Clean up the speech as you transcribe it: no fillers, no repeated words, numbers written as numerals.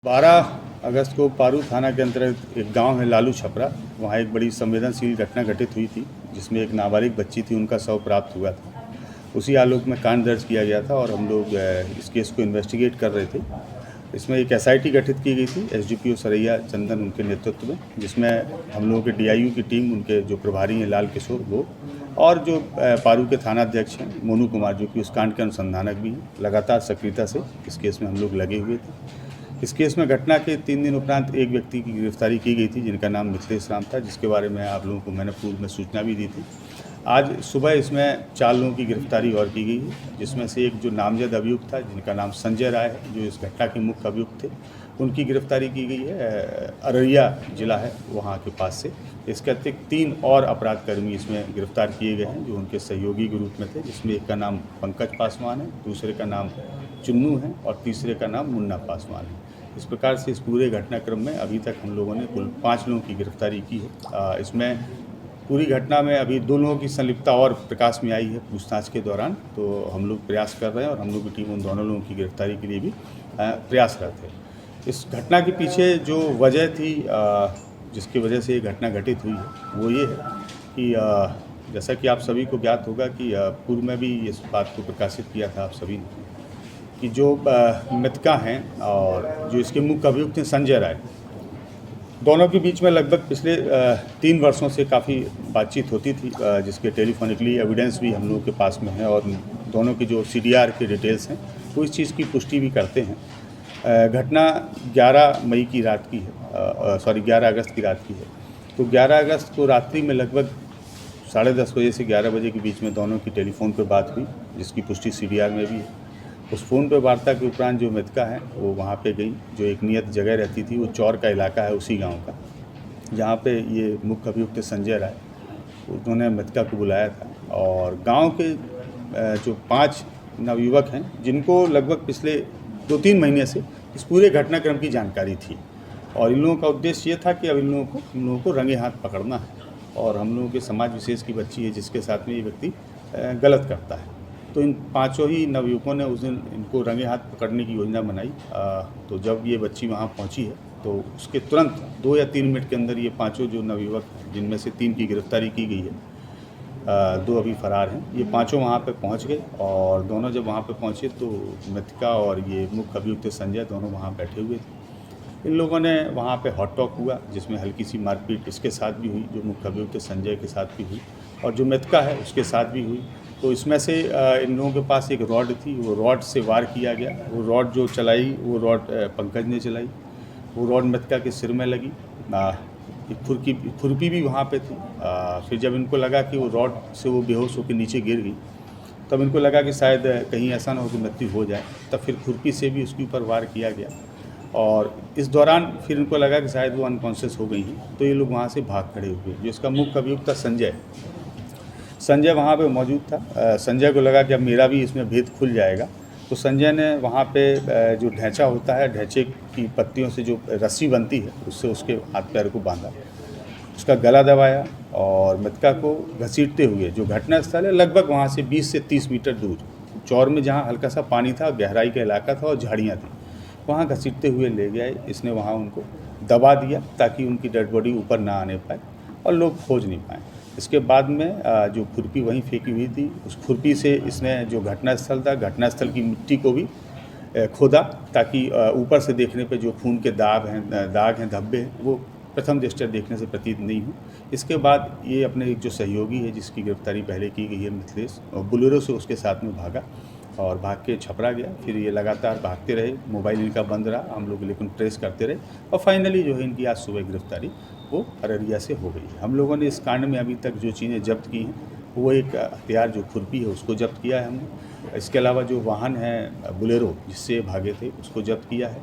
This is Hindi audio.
12 अगस्त को पारू थाना के अंतर्गत एक गांव है लालू छपरा, वहां एक बड़ी संवेदनशील घटना घटित हुई थी जिसमें एक नाबालिग बच्ची थी, उनका शव प्राप्त हुआ था। उसी आलोक में कांड दर्ज किया गया था और हम लोग इस केस को इन्वेस्टिगेट कर रहे थे। इसमें एक एसआईटी गठित की गई थी एसडीपीओ सरैया चंदन उनके नेतृत्व में, जिसमें हम लोगों के डीआईयू की टीम, उनके जो प्रभारी हैं लाल किशोर वो, और जो पारू के थाना अध्यक्ष हैं मोनू कुमार, जो कि उस कांड के अनुसंधानक भी हैं, लगातार सक्रियता से इस केस में हम लोग लगे हुए थे। इस केस में घटना के 3 दिन उपरांत एक व्यक्ति की गिरफ्तारी की गई थी जिनका नाम मिथिलेश राम था, जिसके बारे में आप लोगों को मैंने पूर्व में सूचना भी दी थी। आज सुबह इसमें 4 लोगों की गिरफ्तारी और की गई है, जिसमें से एक जो नामजद अभियुक्त था जिनका नाम संजय राय है, जो इस घटना के मुख्य अभियुक्त थे, उनकी गिरफ्तारी की गई है। अररिया जिला है वहाँ के पास से। इसके अतिरिक्त 3 और अपराधकर्मी इसमें गिरफ्तार किए गए हैं जो उनके सहयोगी के रूप में थे, जिसमें एक का नाम पंकज पासवान है, दूसरे का नाम चुन्नू है और तीसरे का नाम मुन्ना पासवान है। इस प्रकार से इस पूरे घटनाक्रम में अभी तक हम लोगों ने कुल 5 लोगों की गिरफ्तारी की है। इसमें पूरी घटना में अभी 2 लोगों की संलिप्तता और प्रकाश में आई है पूछताछ के दौरान, तो हम लोग प्रयास कर रहे हैं और हम लोग की टीम उन दोनों लोगों की गिरफ्तारी के लिए भी प्रयासरत है। इस घटना के पीछे जो वजह थी, जिसकी वजह से ये घटना घटित हुई है, वो ये है कि जैसा कि आप सभी को ज्ञात होगा कि पूर्व में भी इस बात को प्रकाशित किया था आप सभी ने कि जो मृतका हैं और जो इसके मुख्य अभियुक्त हैं संजय राय, दोनों के बीच में लगभग पिछले 3 वर्षों से काफ़ी बातचीत होती थी, जिसके टेलीफोनिकली एविडेंस भी हम लोगों के पास में है और दोनों की जो सीडीआर के डिटेल्स हैं वो इस चीज़ की पुष्टि भी करते हैं। घटना 11 मई की रात की है, 11 अगस्त की रात की है। तो 11 अगस्त को रात्रि में लगभग 10:30 बजे से 11 बजे के बीच में दोनों की टेलीफोन पर बात हुई, जिसकी पुष्टि सीडीआर में भी है। उस फ़ोन पे वार्ता के उपरांत जो मृतका है वो वहाँ पे गई, जो एक नियत जगह रहती थी, वो चौर का इलाका है उसी गांव का, जहाँ पे ये मुख्य अभियुक्त संजय राय, उन्होंने मृतका को बुलाया था। और गांव के जो 5 नवयुवक हैं जिनको लगभग पिछले 2-3 महीने से इस पूरे घटनाक्रम की जानकारी थी, और इन लोगों का उद्देश्य ये था कि अब इन लोगों को रंगे हाथ पकड़ना है, और हम लोगों के समाज विशेष की बच्ची है जिसके साथ में ये व्यक्ति गलत करता है। तो इन 5 ही नवयुवकों ने उस दिन इनको रंगे हाथ पकड़ने की योजना बनाई। तो जब ये बच्ची वहाँ पहुँची है तो उसके तुरंत 2 या 3 मिनट के अंदर ये 5 जो नवयुवक, जिनमें से 3 की गिरफ्तारी की गई है, 2 अभी फरार हैं, ये 5 वहाँ पे पहुँच गए। और दोनों जब वहाँ पे पहुँचे तो मृतका और ये मुख्य अभियुक्त संजय दोनों वहाँ बैठे हुए थे। इन लोगों ने वहाँ पे हॉट टॉक हुआ, जिसमें हल्की सी मारपीट इसके साथ भी हुई, जो मुख्य अभियुक्त संजय के साथ भी हुई, और जो मृतका है उसके साथ भी हुई। तो इसमें से इन लोगों के पास एक रॉड थी, वो रॉड से वार किया गया। वो रॉड जो चलाई, वो रॉड पंकज ने चलाई। वो रॉड मृतका के सिर में लगी। एक खुरपी भी वहाँ पे थी। फिर जब इनको लगा कि वो रॉड से वो बेहोश होकर नीचे गिर गई, तब इनको लगा कि शायद कहीं ऐसा ना हो कि मृत्यु हो जाए, तब फिर खुरपी से भी उसके ऊपर वार किया गया। और इस दौरान फिर इनको लगा कि शायद वो अनकॉन्शियस हो गई हैं, तो ये लोग वहाँ से भाग खड़े हुए। जो इसका मुख्य अभियुक्त था संजय वहाँ पे मौजूद था। संजय को लगा कि अब मेरा भी इसमें भेद खुल जाएगा, तो संजय ने वहाँ पे जो ढैंचा होता है, ढैंचे की पत्तियों से जो रस्सी बनती है, उससे उसके हाथ पैर को बांधा, उसका गला दबाया और मृतका को घसीटते हुए, जो घटनास्थल है लगभग वहाँ से 20 से 30 मीटर दूर, चौर में जहाँ हल्का सा पानी था, गहराई का इलाका था और झाड़ियाँ थी, वहाँ घसीटते हुए ले गए। इसने वहाँ उनको दबा दिया ताकि उनकी डेड बॉडी ऊपर ना आने पाए और लोग खोज नहीं पाए। इसके बाद में जो खुरपी वहीं फेंकी हुई थी, उस खुरपी से इसने जो घटनास्थल था, घटनास्थल की मिट्टी को भी खोदा, ताकि ऊपर से देखने पे जो खून के दाग हैं, धब्बे हैं, वो प्रथम दृष्टया देखने से प्रतीत नहीं हो। इसके बाद ये अपने एक जो सहयोगी है जिसकी गिरफ्तारी पहले की गई है, मिथिलेश, बोलेरो से उसके साथ में भागा और भाग के छपरा गया। फिर ये लगातार भागते रहे, मोबाइल इनका बंद रहा, हम लोग लेकिन ट्रेस करते रहे, और फाइनली जो है इनकी आज सुबह गिरफ्तारी वो अररिया से हो गई है। हम लोगों ने इस कांड में अभी तक जो चीज़ें जब्त की हैं, वो एक हथियार जो खुरपी है उसको जब्त किया है हमने। इसके अलावा जो वाहन है बोलेरो जिससे भागे थे, उसको जब्त किया है।